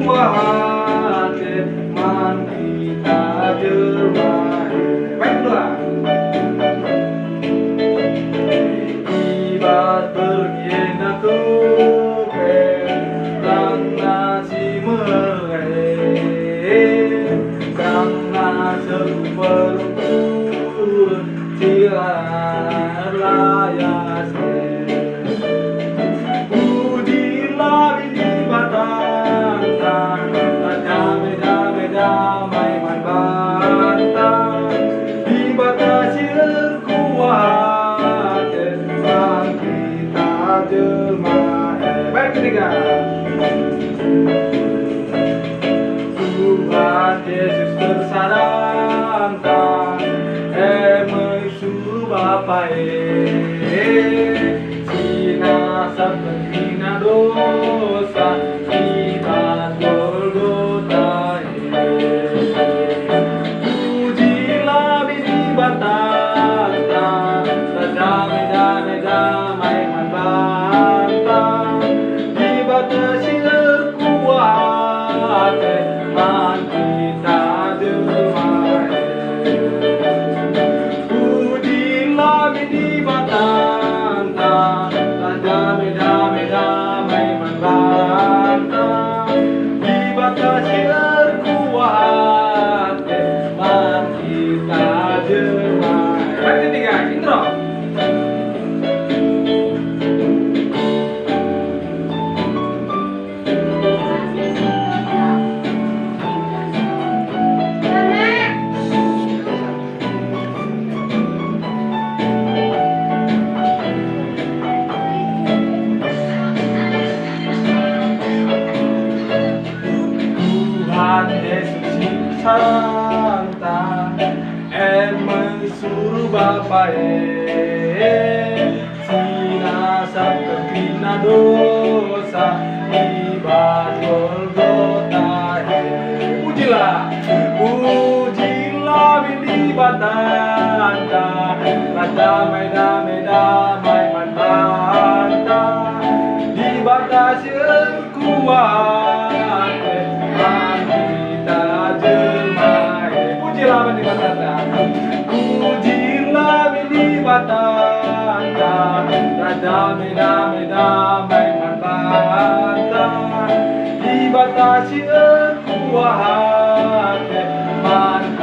kuat man kita jelma. Baik dua. Ibat pergi aku karena si mereh karena seperpun tiar layas pujilah di batang damai man bantang dibatasi kuat man kita jelma. Baik ketiga. Tuhan Yesus tersadangkan menyuruh Bapa Sina sabena dosa kita Golgota. Pujilah bini batang damai man bantang dibatasi kuat man kita jelma. Pujilah bini batang damai man bantang dibatasi kuat man kita jelma. Baik ketiga, intro. Tuhan Yesus Santa menyuruh Bapa Sina sabena dosa ibat Golgota. Pujilah bini batang damai man bantang dibatasi kuat man kita jelma. Pujilah bini batang damai man bantang dibatasi kuat man